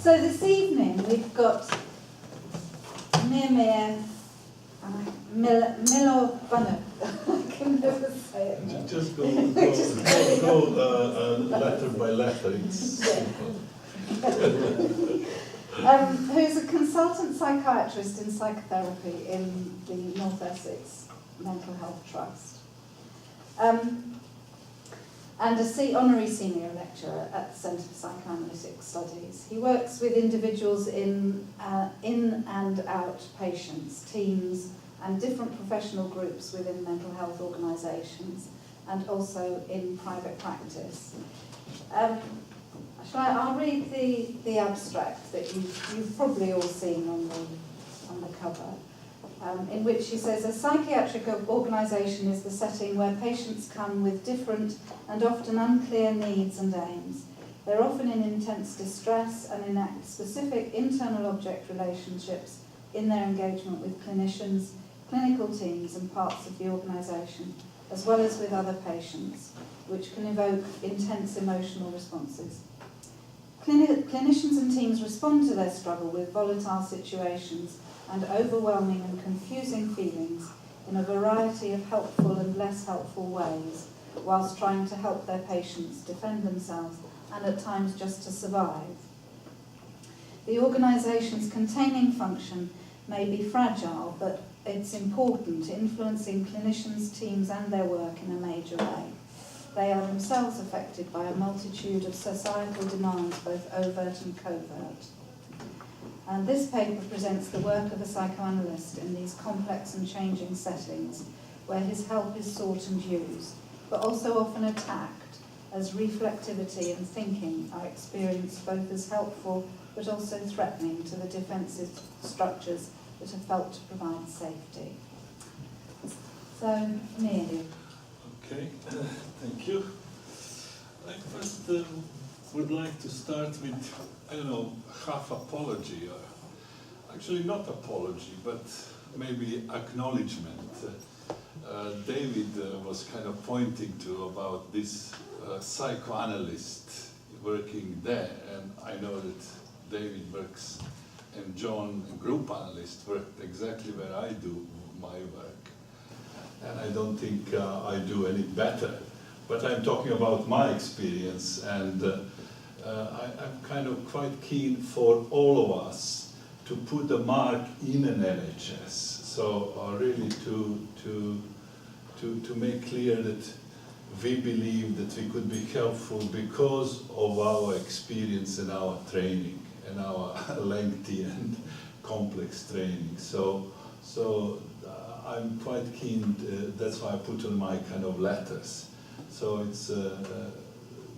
So this evening we've got Miomir Milovanovic. I can never say it. Just go letter by letter. It's simple. Who's a consultant psychiatrist in psychotherapy in the North Essex Mental Health Trust. And honorary senior lecturer at the Centre for Psychoanalytic Studies. He works with individuals in and out patients, teams, and different professional groups within mental health organisations, and also in private practice. I'll read the abstract that you've probably all seen on the cover. In which he says, a psychiatric organisation is the setting where patients come with different and often unclear needs and aims. They're often in intense distress and enact specific internal-object relationships in their engagement with clinicians, clinical teams and parts of the organisation, as well as with other patients, which can evoke intense emotional responses. Clinicians and teams respond to their struggle with volatile situations and overwhelming and confusing feelings in a variety of helpful and less helpful ways, whilst trying to help their patients defend themselves and at times just to survive. The organisation's containing function may be fragile, but it's important, influencing clinicians, teams and their work in a major way. They are themselves affected by a multitude of societal demands, both overt and covert. And this paper presents the work of a psychoanalyst in these complex and changing settings where his help is sought and used, but also often attacked, as reflectivity and thinking are experienced both as helpful but also threatening to the defensive structures that are felt to provide safety. So, Mir. Okay, thank you. I first would like to start with, half apology, or actually not apology, but maybe acknowledgement. David was kind of pointing to about this psychoanalyst working there, and I know that David works and John, group analyst, worked exactly where I do my work. And I don't think I do any better. But I'm talking about my experience, and I'm kind of quite keen for all of us to put a mark in an NHS. So really to make clear that we believe that we could be helpful because of our experience and our training and our lengthy and complex training. So I'm quite keen, that's why I put on my kind of letters. So it's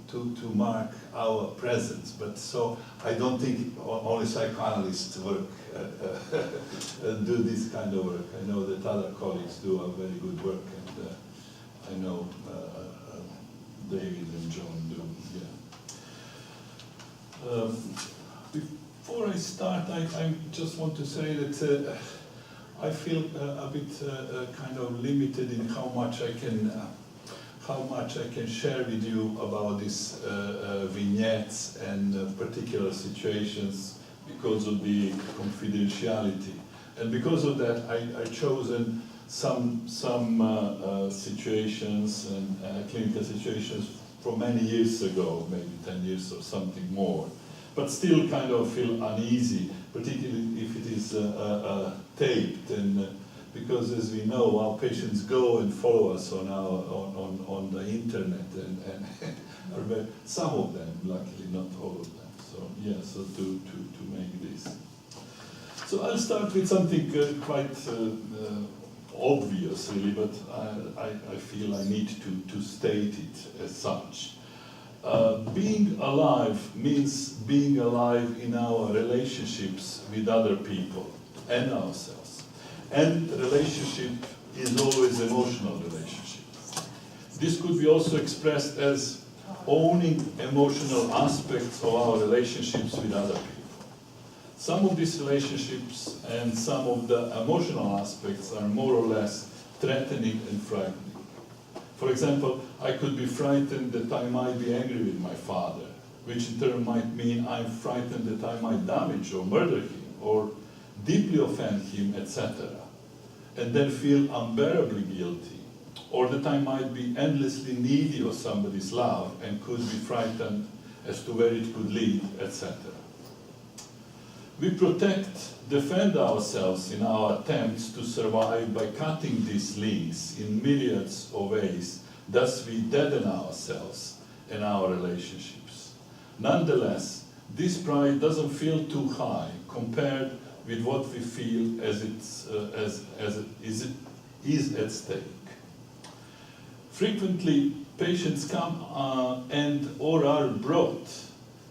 to mark our presence, but so I don't think only psychoanalysts work, do this kind of work. I know that other colleagues do a very good work, and I know David and John do, yeah. Before I start, I just want to say that I feel a bit kind of limited in how much I can share with you about these vignettes and particular situations because of the confidentiality. And because of that, I chosen some situations and clinical situations from many years ago, maybe 10 years or something more, but still kind of feel uneasy, particularly if it is taped, and because as we know, our patients go and follow us on the internet, and some of them, luckily not all of them. So yeah, so to make this. So I'll start with something quite obvious, really, but I feel I need to state it as such. Being alive means being alive in our relationships with other people and ourselves. And relationship is always emotional relationship. This could be also expressed as owning emotional aspects of our relationships with other people. Some of these relationships and some of the emotional aspects are more or less threatening and frightening. For example, I could be frightened that I might be angry with my father, which in turn might mean I'm frightened that I might damage or murder him, or deeply offend him, etc., and then feel unbearably guilty, or that I might be endlessly needy of somebody's love and could be frightened as to where it could lead, etc. We protect, defend ourselves in our attempts to survive by cutting these links in myriads of ways. Thus we deaden ourselves and our relationships. Nonetheless, this pride doesn't feel too high compared with what we feel as it is at stake. Frequently, patients come and or are brought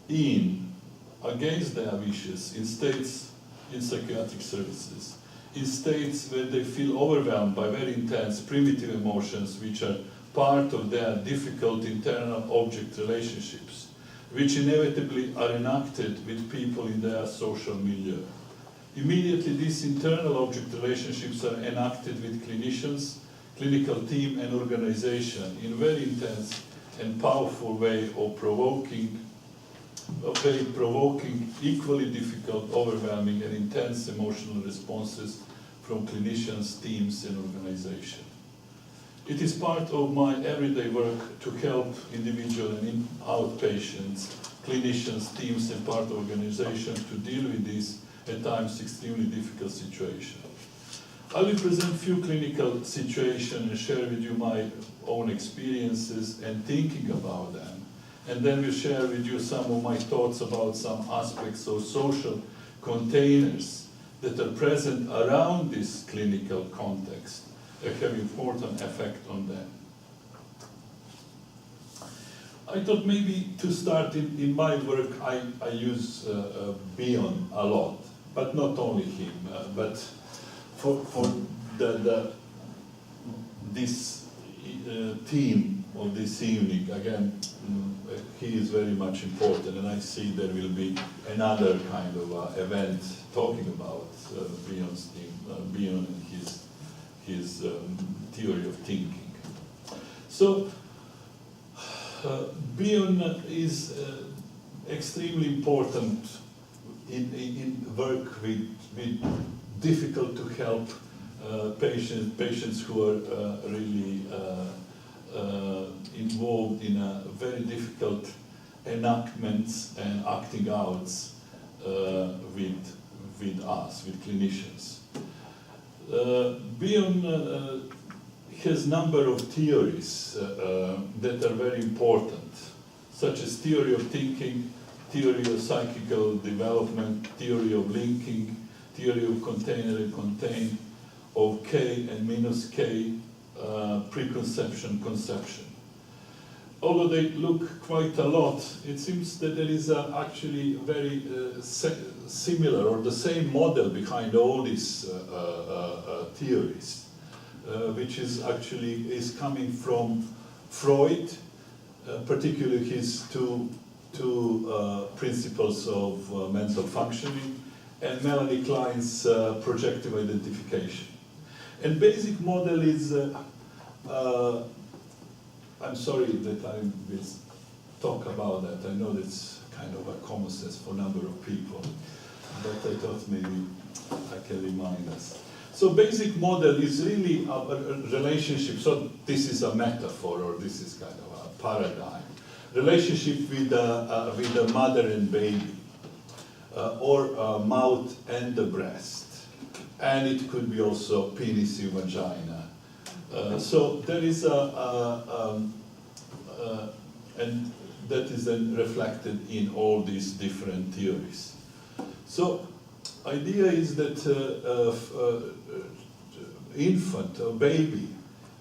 in against their wishes in states in psychiatric services, in states where they feel overwhelmed by very intense, primitive emotions which are part of their difficult internal object relationships, which inevitably are enacted with people in their social milieu. Immediately, these internal object relationships are enacted with clinicians, clinical team and organization in very intense and powerful way of very provoking, equally difficult, overwhelming and intense emotional responses from clinicians, teams and organization. It is part of my everyday work to help individual and outpatients, clinicians, teams and part of organization to deal with these at times extremely difficult situations. I will present few clinical situations and share with you my own experiences and thinking about them. And then we'll share with you some of my thoughts about some aspects of social containers that are present around this clinical context that have important effect on them. I thought maybe to start in my work, I use Bion a lot, but not only him, but for this theme of this evening, again, he is very much important, and I see there will be another kind of event talking about Bion's theme, Bion and his theory of thinking. So, Bion is extremely important in work with difficult to help patients who are really involved in a very difficult enactments and acting outs with us, with clinicians. Bion has a number of theories that are very important, such as theory of thinking, theory of psychical development, theory of linking, theory of container and contain, of K and minus K, preconception, conception. Although they look quite a lot, it seems that there is actually very similar or the same model behind all these theories, which is coming from Freud, particularly his two principles of mental functioning, and Melanie Klein's projective identification. And basic model is, I'm sorry that I will talk about that. I know it's kind of a common sense for a number of people, but I thought maybe I can remind us. So basic model is really a relationship, so this is a metaphor, or this is kind of a paradigm. Relationship with the mother and baby, or mouth and the breast. And it could be also penis and vagina. So there is and that is then reflected in all these different theories. So idea is that infant or baby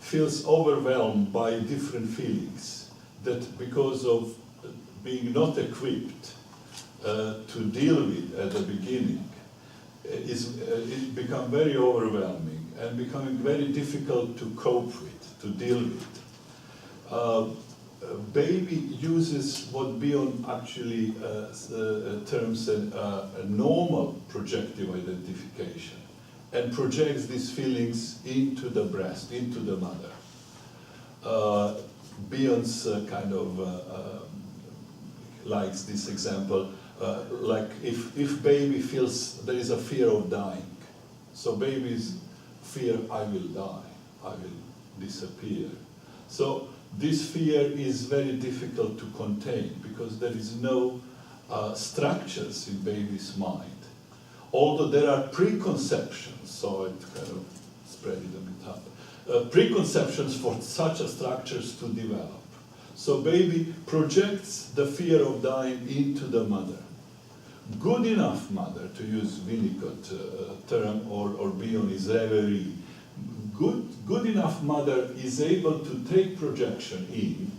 feels overwhelmed by different feelings that because of being not equipped to deal with at the beginning, it become very overwhelming and becoming very difficult to cope with, to deal with. Baby uses what Bion actually terms a normal projective identification and projects these feelings into the breast, into the mother. Bion's kind of likes this example, like if baby feels there is a fear of dying, so babies fear, I will die, I will disappear. So this fear is very difficult to contain because there is no structures in baby's mind. Although there are preconceptions, so it kind of spread it a bit up, preconceptions for such a structures to develop. So baby projects the fear of dying into the mother. Good enough mother, to use Winnicott term, or beyond is reverie. Good enough mother is able to take projection in,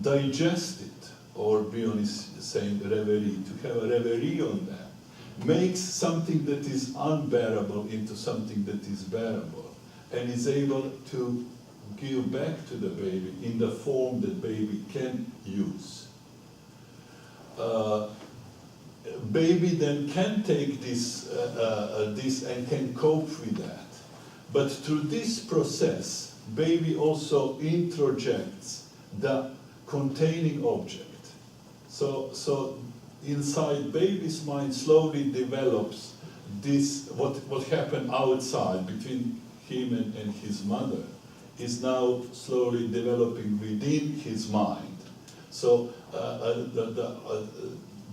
digest it, or beyond is saying reverie, to have a reverie on that, makes something that is unbearable into something that is bearable, and is able to give back to the baby in the form that baby can use. Baby then can take this and can cope with that. But through this process, baby also introjects the containing object. So inside baby's mind slowly develops this, what happened outside between him and his mother is now slowly developing within his mind. So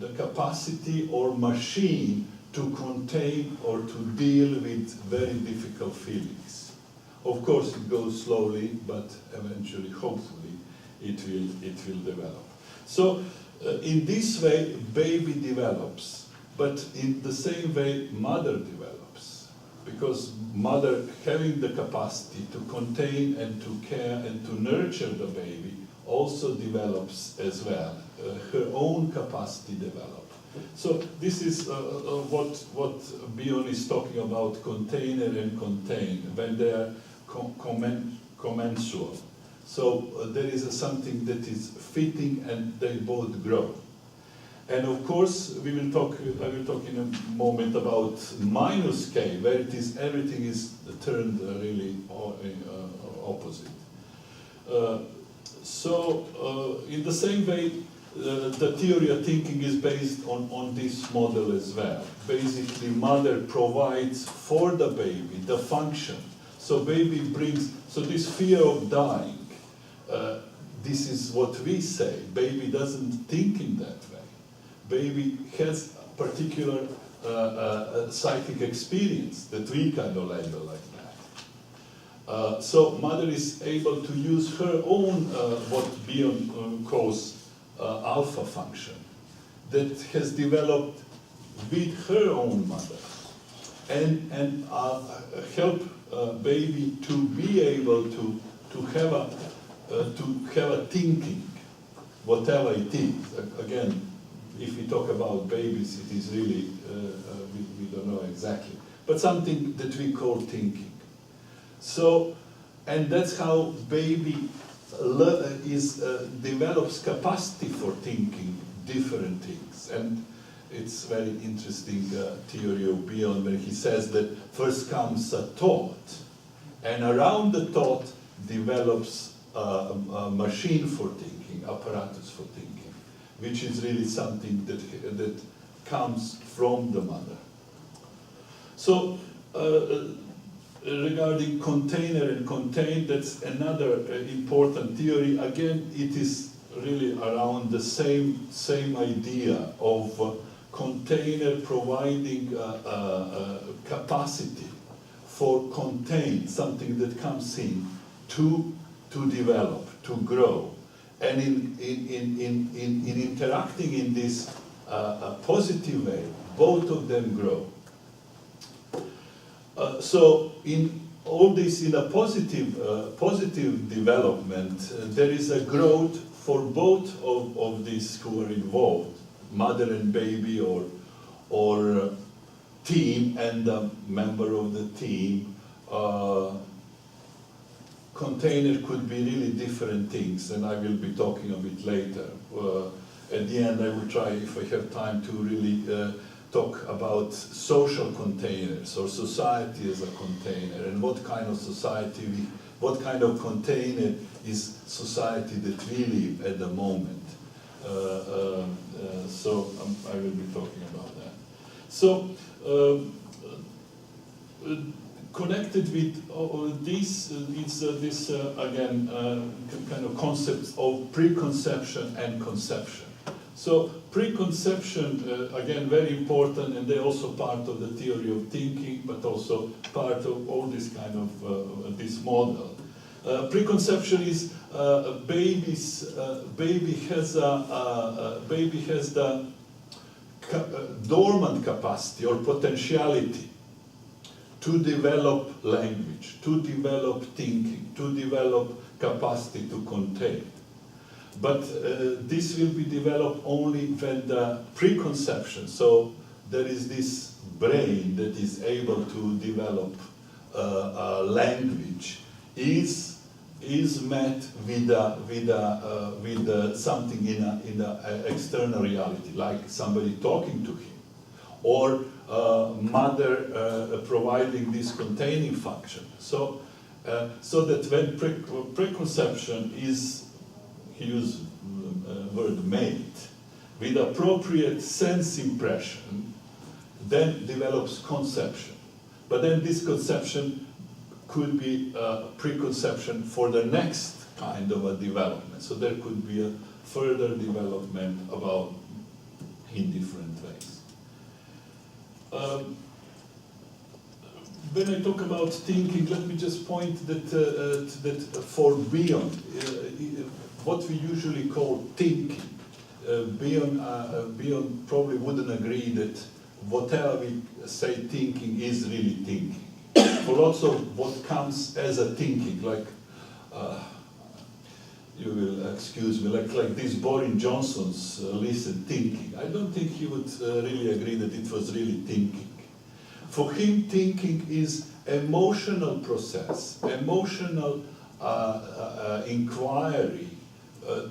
the capacity or machine to contain or to deal with very difficult feelings. Of course, it goes slowly, but eventually, hopefully, it will develop. So, in this way, baby develops, but in the same way, mother develops, because mother having the capacity to contain and to care and to nurture the baby also develops as well. Her own capacity develops. So this is what Bion is talking about, container and contained, when they are commensual. So there is something that is fitting and they both grow. And of course, I will talk in a moment about minus K, where it is, everything is turned really opposite. So in the same way, the theory of thinking is based on this model as well. Basically, mother provides for the baby the function. So baby brings, so this fear of dying, this is what we say. Baby doesn't think in that way. Baby has a particular psychic experience that we kind of label like that. So mother is able to use her own, what Bion calls alpha function, that has developed with her own mother, and help baby to be able to have a thinking, whatever it is. Again, if we talk about babies, it is really we don't know exactly, but something that we call thinking. So, and that's how baby develops capacity for thinking different things. And it's very interesting theory of Bion, where he says that first comes a thought, and around the thought develops a machine for thinking, apparatus for thinking, which is really something that comes from the mother. So regarding container and contained, that's another important theory. Again, it is really around the same idea of container providing capacity for contain something that comes in to develop, to grow, and in interacting in this positive way, both of them grow. So in all this, in a positive development, there is a growth for both of these who are involved, mother and baby, or team and a member of the team. Container could be really different things, and I will be talking a bit later. At the end, I will try, if I have time, to really talk about social containers, or society as a container, and what kind of society what kind of container is society that we live at the moment. So I will be talking about that. So connected with this is this again kind of concepts of preconception and conception. So preconception again very important, and they're also part of the theory of thinking, but also part of all this kind of this model. Preconception is baby has the dormant capacity or potentiality to develop language, to develop thinking, to develop capacity to contain. But this will be developed only when the preconception, so there is this brain that is able to develop language, is met with something in the external reality, like somebody talking to him, or mother providing this containing function. So that when preconception is, he used word made, with appropriate sense impression, then develops conception. But then this conception could be a preconception for the next kind of a development. So there could be a further development about in different ways. When I talk about thinking, let me just point that for beyond, what we usually call thinking, beyond probably wouldn't agree that whatever we say thinking is really thinking. For lots of what comes as a thinking, like, you will excuse me, like this Boris Johnson's list thinking. I don't think he would really agree that it was really thinking. For him, thinking is emotional process, emotional inquiry,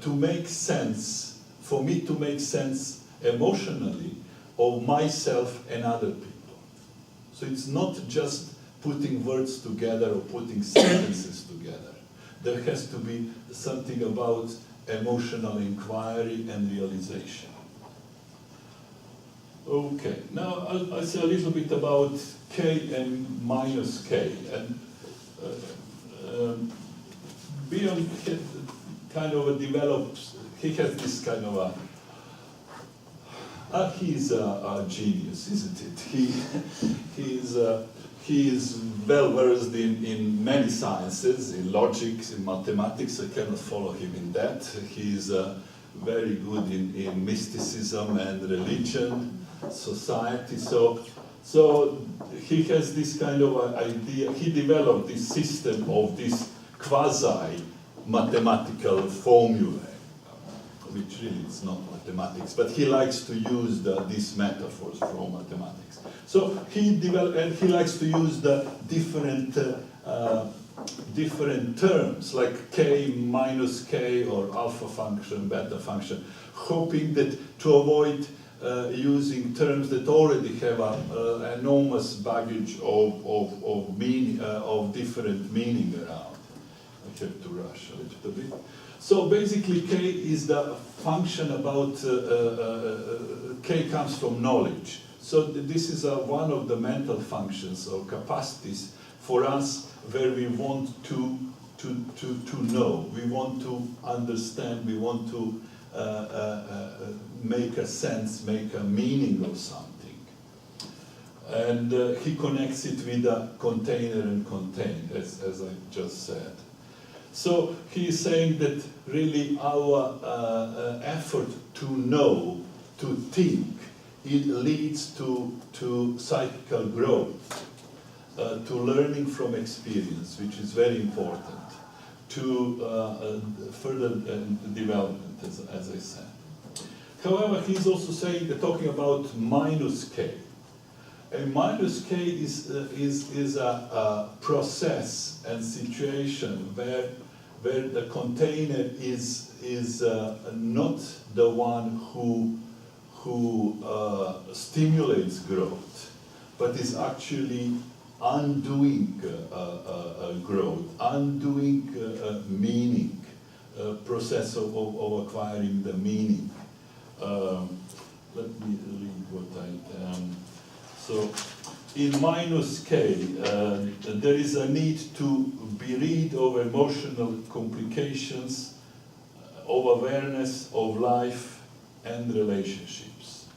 to make sense, for me to make sense emotionally of myself and other people. So it's not just putting words together or putting sentences together. There has to be something about emotional inquiry and realization. Okay, now I'll say a little bit about K and minus K. And Bion kind of develops, he has this kind of he's a genius, isn't it? He is well versed in many sciences, in logic, in mathematics. I cannot follow him in that. He's very good in mysticism and religion, society. So he has this kind of idea. He developed this system of this quasi-mathematical formulae, which really is not mathematics, but he likes to use these metaphors from mathematics. So he developed, and he likes to use the different terms, like K minus K, or alpha function, beta function, hoping that to avoid using terms that already have an enormous baggage of meaning, of different meaning around. I have to rush a little bit. So basically, K is the function about, K comes from knowledge. So this is one of the mental functions or capacities for us where we want to know, we want to understand, we want to make a sense, make a meaning of something. And he connects it with a container and contained, as I just said. So he is saying that really our effort to know, to think, it leads to psychical growth, to learning from experience, which is very important, to further development, as I said. However, he's also saying, talking about minus K. And minus K is a process and situation where the container is not the one who stimulates growth, but is actually undoing growth, undoing meaning, process of acquiring the meaning. let me read what so in minus K, there is a need to be rid of emotional complications, of awareness of life and relationships.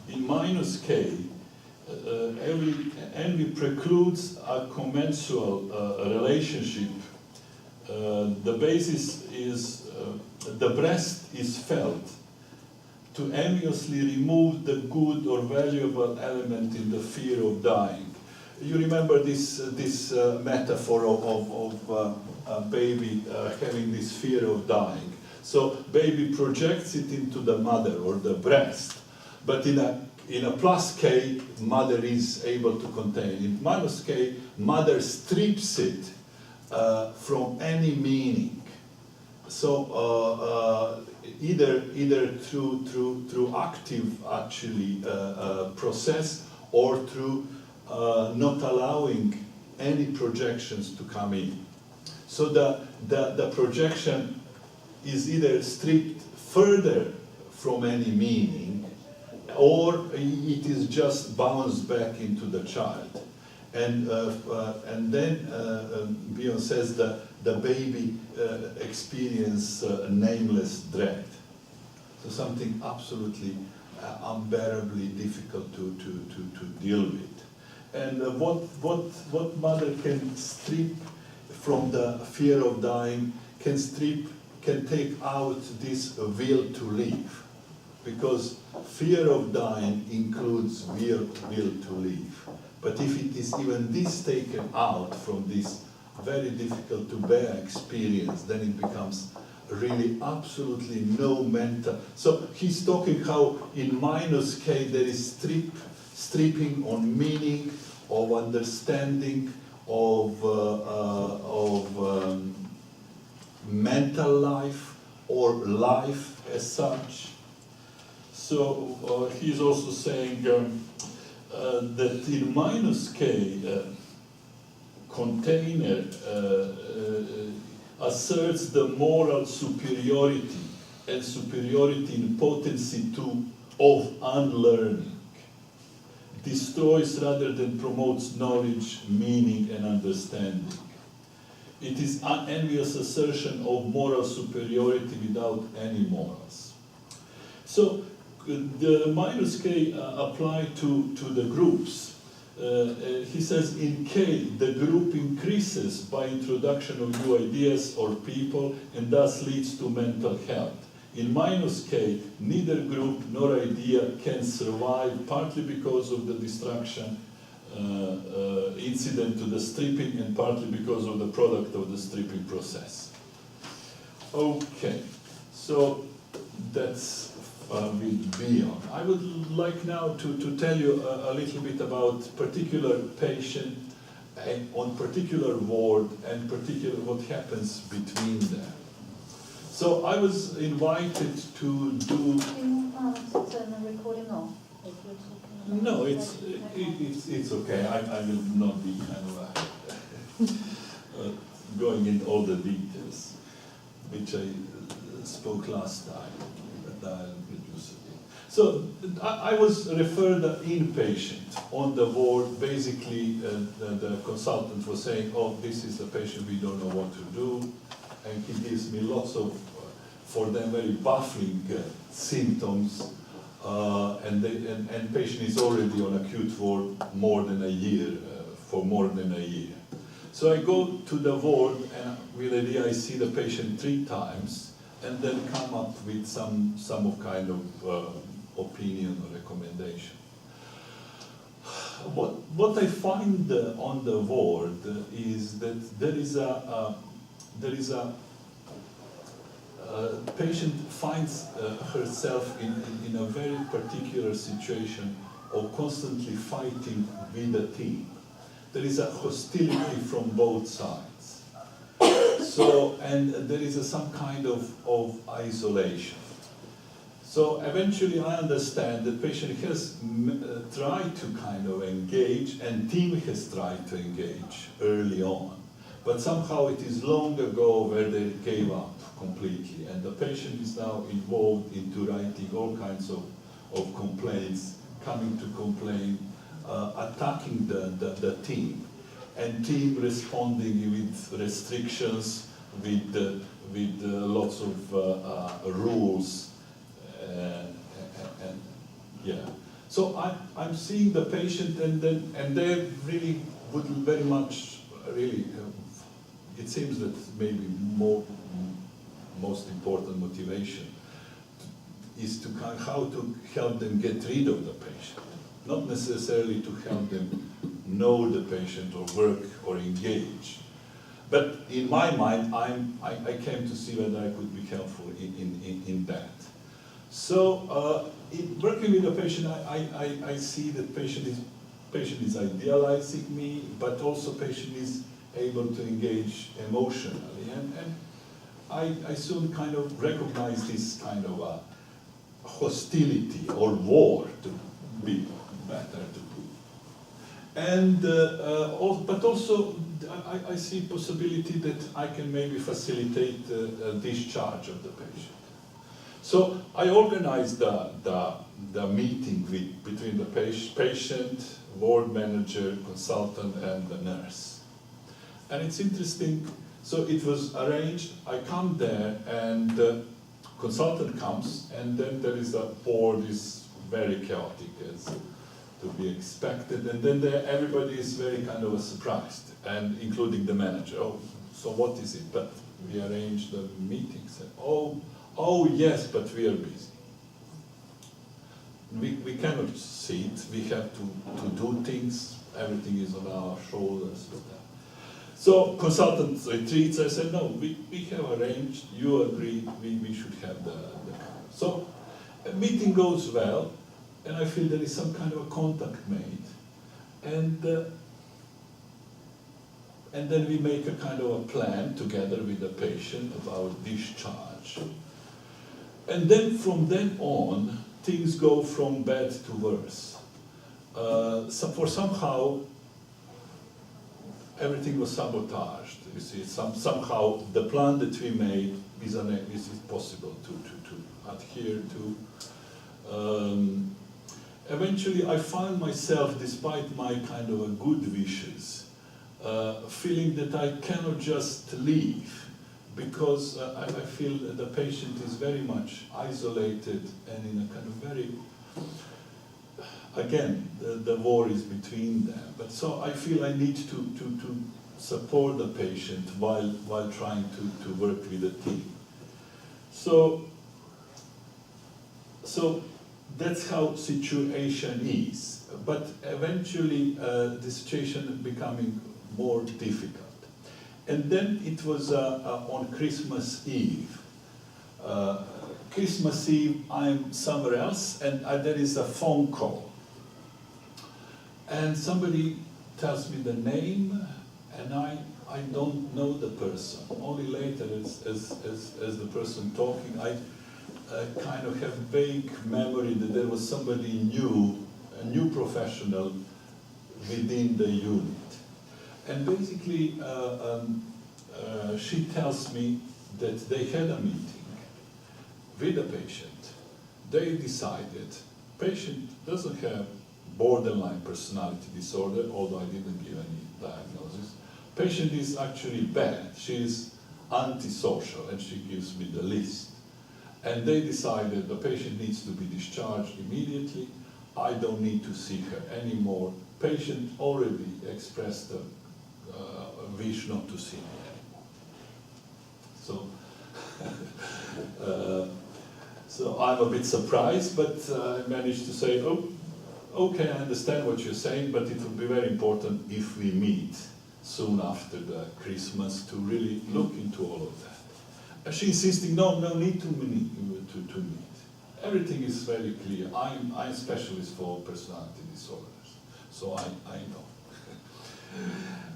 In minus K, envy precludes a commensual relationship. The basis is the breast is felt to enviously remove the good or valuable element in the fear of dying. You remember this metaphor of a baby having this fear of dying. So baby projects it into the mother or the breast, but in a plus K, mother is able to contain. In minus K, mother strips it from any meaning. So either through active process or through not allowing any projections to come in. So the projection is either stripped further from any meaning, or it is just bounced back into the child. And then Bion says that the baby experience nameless dread. So something absolutely unbearably difficult to deal with. And what mother can strip from the fear of dying, can take out this will to live. Because fear of dying includes will to live. But if it is even this taken out from this very difficult to bear experience, then it becomes really absolutely no mental. So he's talking how in minus K there is stripping on meaning, of understanding, of mental life or life as such. So he's also saying that in minus K, container asserts the moral superiority and superiority in potency of unlearning, destroys rather than promotes knowledge, meaning, and understanding. It is an envious assertion of moral superiority without any morals. So the minus K apply to the groups. He says in K, the group increases by introduction of new ideas or people and thus leads to mental health. In minus K, neither group nor idea can survive, partly because of the destruction incident to the stripping and partly because of the product of the stripping process. Okay, so that's with Bion. I would like now to tell you a little bit about particular patient on particular ward and particular what happens between them. So I was invited to do. Do you want to turn the recording off? If you're talking about No, it's okay. I will not be kind of going in all the details, which I spoke last time, but I'll reduce it. So I was referred an inpatient on the ward. Basically, the consultant was saying, "Oh, this is a patient we don't know what to do," and he gives me lots of, for them, very baffling symptoms. And patient is already on acute ward more than a year, for more than a year. So I go to the ward, and with the idea I see the patient 3 times, and then come up with some kind of opinion or recommendation. What I find on the ward is that there is a patient finds herself in a very particular situation of constantly fighting with a team. There is a hostility from both sides. So, and there is some kind of isolation. So eventually I understand that patient has tried to kind of engage, and team has tried to engage early on. but somehow it is long ago where they gave up completely, and the patient is now involved into writing all kinds of complaints, coming to complain, attacking the team, and team responding with restrictions, with lots of rules, and yeah. So I'm seeing the patient, and they really would very much really. It seems that maybe most important motivation is to how to help them get rid of the patient, not necessarily to help them know the patient or work or engage. But in my mind, I came to see whether I could be helpful in that. So in working with the patient, I see that patient is idealizing me, but also patient is able to engage emotionally, and I soon kind of recognize this kind of a hostility or war, to be better to put. And but also I see possibility that I can maybe facilitate a discharge of the patient. So I organized the meeting between the patient, ward manager, consultant, and the nurse. And it's interesting, so it was arranged, I come there, and the consultant comes, and then there is a board is very chaotic, as to be expected, and then everybody is very kind of surprised, and including the manager. Oh, so what is it? But we arranged the meetings. Oh yes, but we are busy. We cannot see it. We have to do things. Everything is on our shoulders. So consultant retreats. I said, no, we have arranged. You agreed. We should have the. So a meeting goes well, and I feel there is some kind of a contact made, and then we make a kind of a plan together with the patient about discharge. And then from then on, things go from bad to worse. For somehow, everything was sabotaged. You see, somehow the plan that we made is possible to adhere to. Eventually, I found myself, despite my kind of a good wishes, feeling that I cannot just leave, because I feel that the patient is very much isolated and in a kind of very, again, the war is between them. But so I feel I need to support the patient while trying to work with the team. So that's how situation is. But eventually the situation becoming more difficult. And then it was on Christmas Eve. Christmas Eve, I'm somewhere else, and there is a phone call. And somebody tells me the name, and I don't know the person. Only later, as the person talking, I kind of have vague memory that there was somebody new, a new professional within the unit. And basically, she tells me that they had a meeting with the patient. They decided, patient doesn't have borderline personality disorder, although I didn't give any diagnosis. Patient is actually bad. She is antisocial, and she gives me the list. And they decided the patient needs to be discharged immediately. I don't need to see her anymore. Patient already expressed a wish not to see me anymore. So, so I'm a bit surprised, but I managed to say, oh, okay, I understand what you're saying, but it would be very important if we meet soon after the Christmas to really look into all of that. And she insisting, no need to meet. Everything is very clear. I'm a specialist for personality disorders, so I know.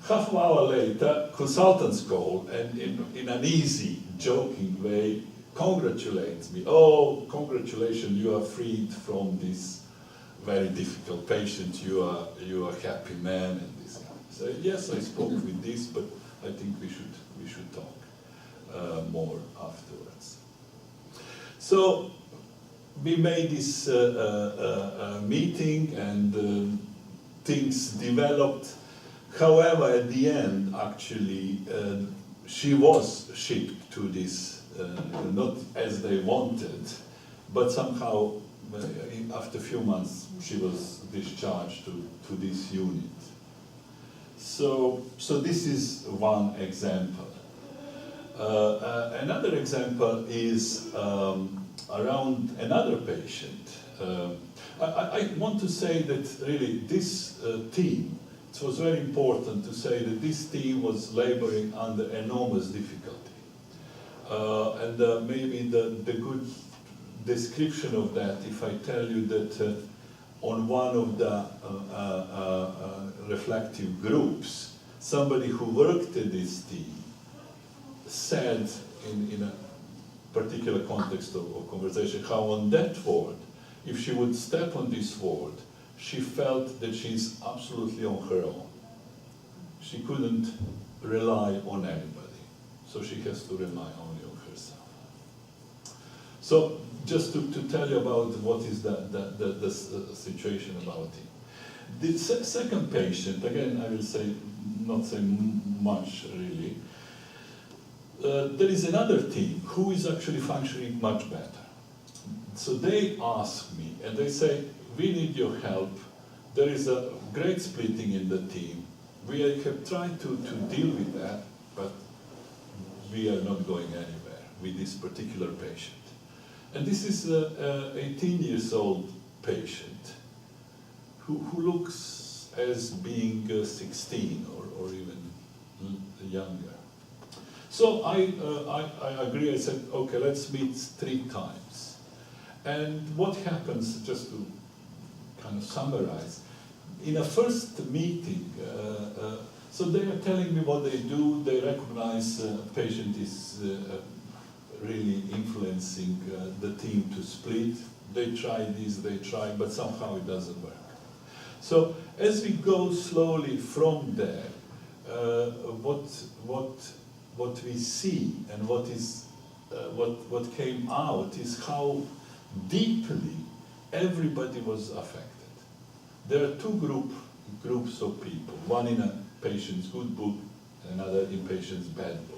Half an hour later, consultants call, and in an easy, joking way, congratulates me. Oh, congratulations, you are freed from this very difficult patient. You are a happy man, and this. So yes, I spoke with this, but I think we should talk more afterwards. So we made this meeting, and things developed. However, at the end, actually, she was shipped to this, not as they wanted, but somehow, after a few months, she was discharged to this unit. So this is one example. Another example is around another patient. I want to say that really this team, it was very important to say that this team was laboring under enormous difficulty. And maybe the good description of that, if I tell you that on one of the reflective groups, somebody who worked at this team said in a particular context of conversation how on that ward, if she would step on this ward, she felt that she's absolutely on her own. She couldn't rely on anybody, so she has to rely only on herself. So just to tell you about what is the situation about it. The second patient, again, I will say, not say much really. There is another team who is actually functioning much better. So they ask me, and they say, we need your help. There is a great splitting in the team. We have tried to deal with that, but we are not going anywhere with this particular patient. And this is an 18 years old patient who looks as being 16 or even younger. So I agree, I said, okay, let's meet 3 times. And what happens, just to kind of summarize, in a first meeting, so they are telling me what they do, they recognize the patient is really influencing the team to split. They try this, they try, but somehow it doesn't work. So as we go slowly from there, what we see and what came out is how deeply everybody was affected. There are 2 groups of people, one in a patient's good book, another in patient's bad book.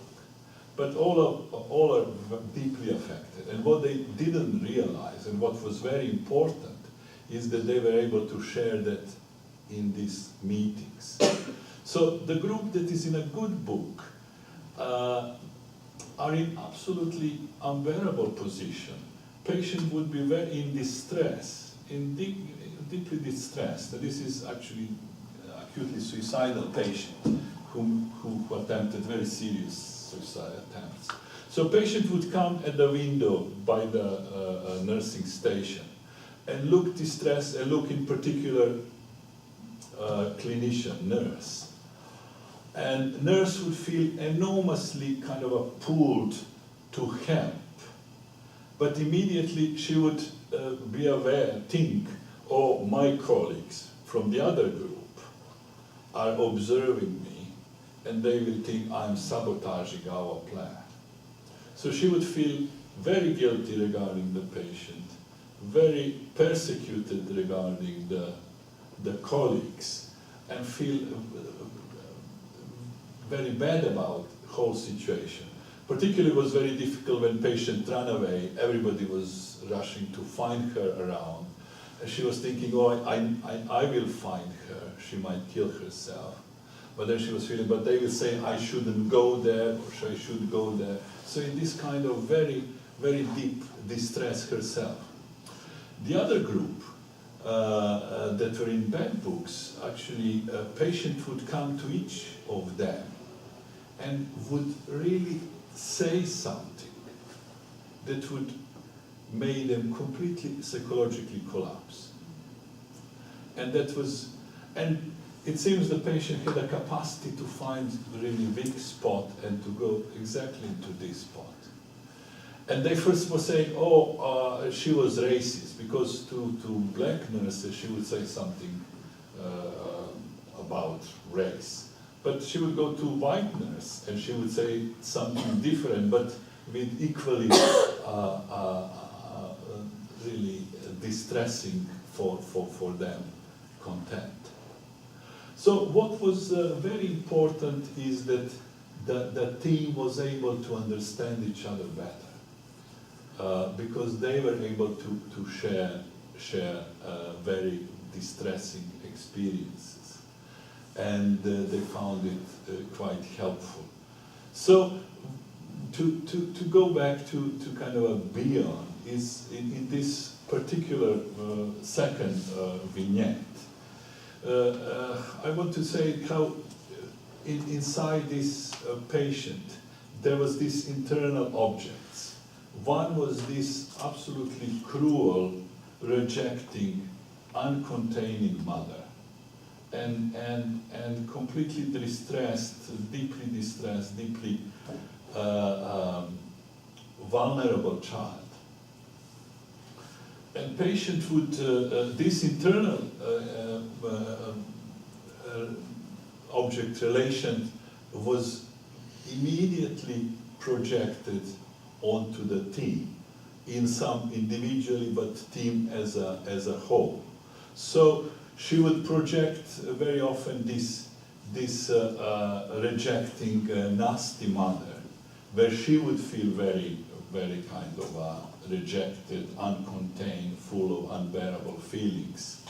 But all are deeply affected. And what they didn't realize, and what was very important, is that they were able to share that in these meetings. So the group that is in a good book are in absolutely unbearable position. Patient would be very in distress, deeply distressed. This is actually acutely suicidal patient who attempted very serious suicide attempts. So patient would come at the window by the nursing station and look distressed and look in particular clinician, nurse. And nurse would feel enormously kind of pulled to help. But immediately she would be aware, think, oh, my colleagues from the other group are observing me, and they will think I'm sabotaging our plan. So she would feel very guilty regarding the patient, very persecuted regarding the colleagues, and feel very bad about the whole situation. Particularly it was very difficult when patient ran away. Everybody was rushing to find her around. And she was thinking, oh, I will find her. She might kill herself. But then she was feeling, but they will say I shouldn't go there, or I should go there. So in this kind of very, very deep distress herself. The other group that were in bad books, actually a patient would come to each of them and would really say something that would make them completely psychologically collapse. And that was, and it seems the patient had a capacity to find a really weak spot and to go exactly into this spot. And they first were saying, oh, she was racist, because to black nurses she would say something about race. but she would go to white nurse and she would say something different, but with equally really distressing for them content. So what was very important is that the team was able to understand each other better, because they were able to share very distressing experiences, and they found it quite helpful. So to go back to kind of a beyond is in this particular second vignette. I want to say how inside this patient there was these internal objects. One was this absolutely cruel, rejecting, uncontaining mother, and completely distressed, deeply vulnerable child. And patient would, this internal object relation was immediately projected onto the team, in some individually, but team as a whole. So she would project very often this rejecting, nasty mother, where she would feel very kind of rejected, uncontained, full of unbearable feelings.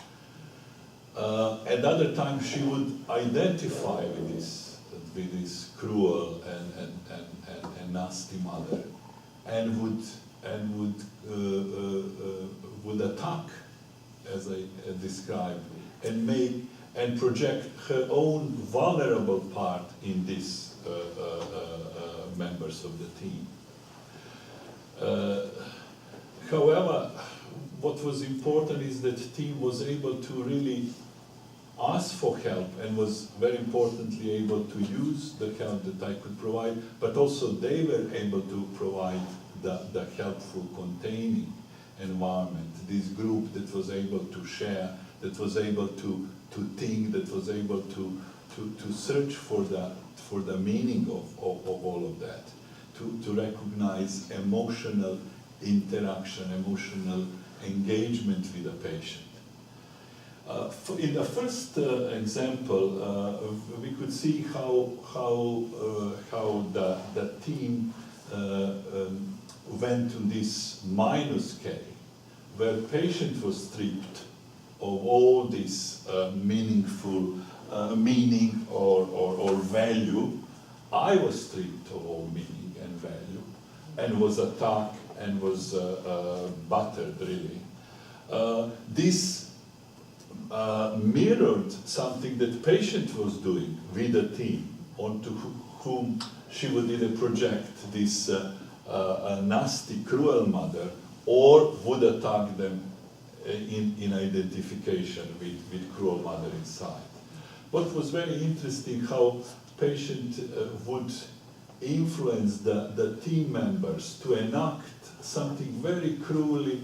At other times, she would identify with this cruel and nasty mother, and would attack, as I described, and project her own vulnerable part in these members of the team. However, what was important is that the team was able to really ask for help, and was very importantly able to use the help that I could provide, but also they were able to provide the helpful containing environment, this group that was able to share, that was able to think, that was able to search for the meaning of all of that, to recognize emotional interaction, emotional engagement with the patient. In the first example, we could see how the team went to this minus scale, where patient was stripped of all this meaningful meaning or value. I was stripped of all meaning and value, and was attacked and was battered, really. This mirrored something that patient was doing with the team, onto whom she would either project this nasty, cruel mother, or would attack them in identification with cruel mother inside. What was very interesting, how patient would influence the team members to enact something very cruelly,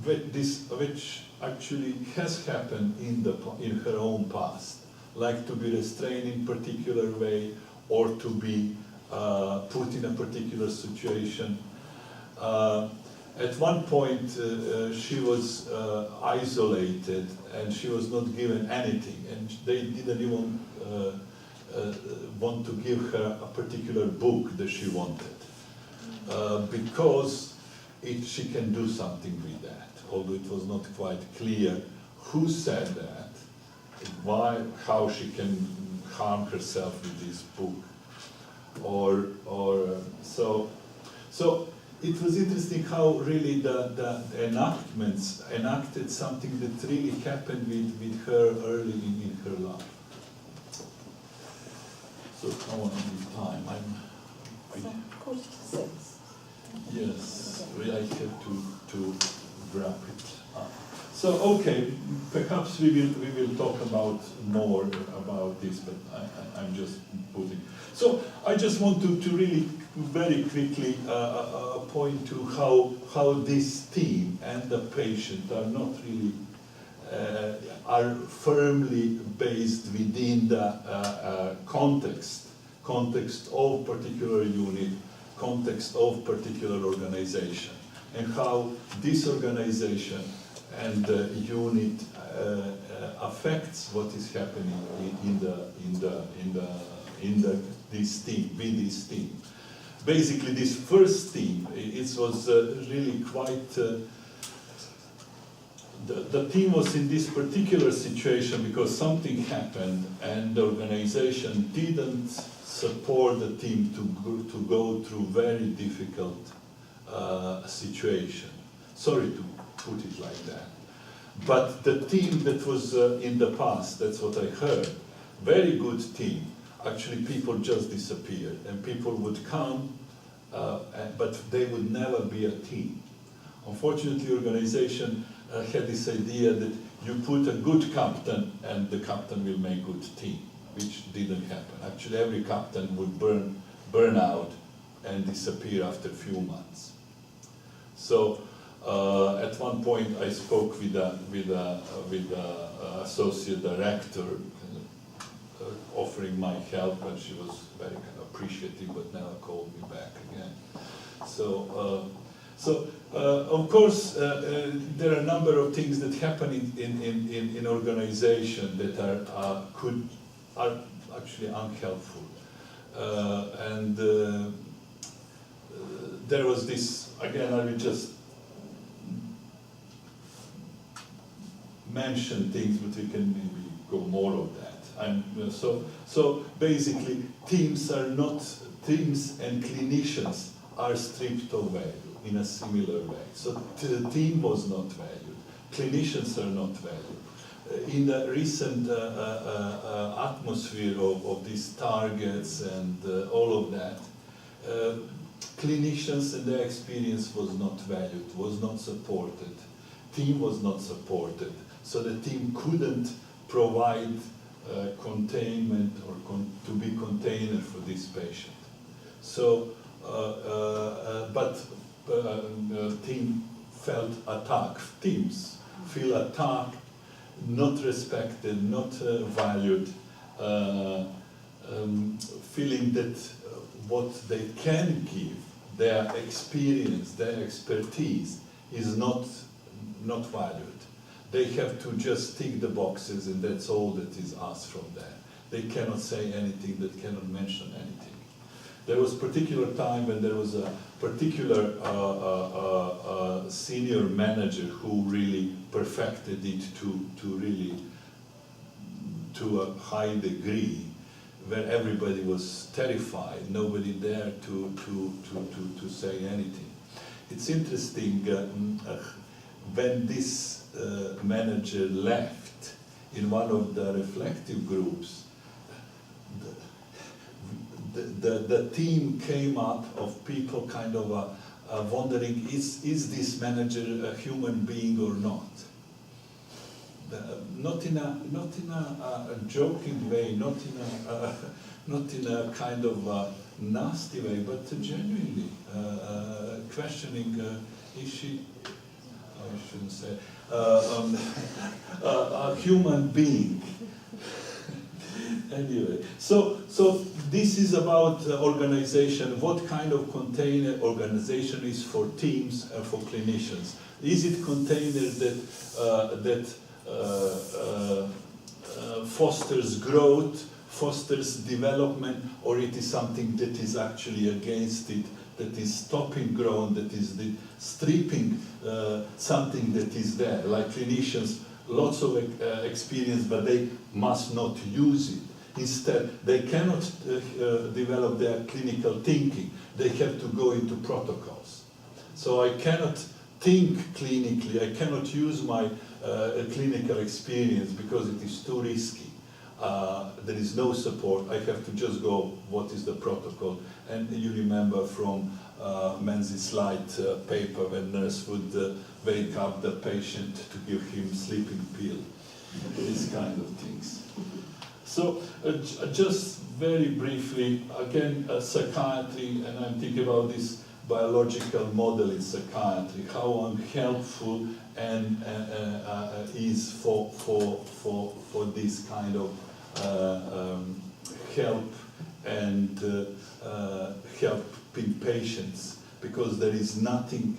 which actually has happened in her own past, like to be restrained in particular way, or to be put in a particular situation. At one point, she was isolated, and she was not given anything, and they didn't even want to give her a particular book that she wanted, because she can do something with that, although it was not quite clear who said that, why, how she can harm herself with this book, so it was interesting how really the enactments enacted something that really happened with her early in her life. So I want to give time. Quarter to 6. Yes, I have to wrap it up. So okay, perhaps we will talk about more about this, but I'm just putting. So I just want to really very quickly point to how this team and the patient are not really are firmly based within the context of particular unit, context of particular organization, and how this organization and unit affects what is happening this team, with this team. Basically, this first team, it was really quite. The team was in this particular situation because something happened, and the organization didn't support the team to go through very difficult situation. Sorry to put it like that. But the team that was in the past, that's what I heard, very good team. Actually, people just disappeared, and people would come, but they would never be a team. Unfortunately, organization had this idea that you put a good captain, and the captain will make good team, which didn't happen. Actually, every captain would burn out and disappear after a few months. So at one point, I spoke with the associate director, offering my help, and she was very kind of appreciative, but never called me back again. So of course, there are a number of things that happen in organization that are actually unhelpful, and there was this, again, I will just mention things, but we can maybe go more of that. And so basically, teams and clinicians are stripped of value in a similar way. So the team was not valued, clinicians are not valued. In the recent atmosphere of these targets and all of that, clinicians and their experience was not valued, was not supported, team was not supported, so the team couldn't provide containment or to be container for this patient. So, team felt attacked. Teams feel attacked, not respected, not valued, feeling that what they can give, their experience, their expertise, is not valued. They have to just tick the boxes, and that's all that is asked from them. They cannot say anything, they cannot mention anything. There was a particular time when there was a particular senior manager who really perfected it to a high degree, where everybody was terrified, nobody dared to say anything. It's interesting, when this manager left, in one of the reflective groups, the team came up of people kind of wondering, is this manager a human being or not? Not in a joking way, not in a kind of nasty way, but genuinely questioning, is she, I shouldn't say, a human being. Anyway, so this is about organization. What kind of container organization is for teams and for clinicians? Is it container that fosters growth, fosters development, or it is something that is actually against it, that is stopping growth, that is stripping something that is there? Like clinicians, lots of experience, but they must not use it. Instead, they cannot develop their clinical thinking. They have to go into protocols. So I cannot think clinically, I cannot use my clinical experience because it is too risky. There is no support. I have to just go, what is the protocol? And you remember from Menzies' slide paper when nurse would wake up the patient to give him sleeping pill. These kind of things. So just very briefly, again, psychiatry, and I'm thinking about this biological model in psychiatry, how unhelpful and is for this kind of help and helping patients, because there is nothing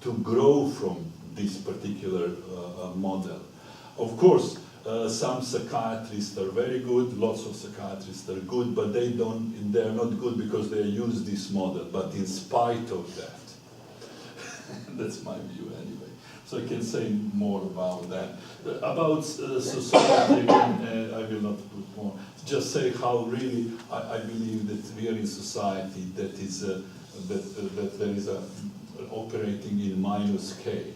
to grow from this particular model. Of course, some psychiatrists are very good, lots of psychiatrists are good, but they're not good because they use this model, but in spite of that. That's my view anyway. So I can say more about that. About society, I will not put more. Just say how really I believe that we are in society that is that there is a operating in minus K,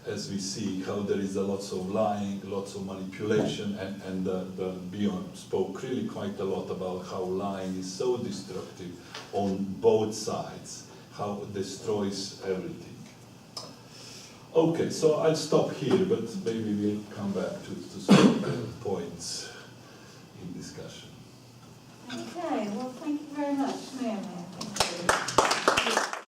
as we see how there is lots of lying, lots of manipulation, and Bjorn spoke really quite a lot about how lying is so destructive on both sides, how it destroys everything. Okay, so I'll stop here, but maybe we'll come back to some points in discussion. Okay, well, thank you very much, Miomir. Thank you.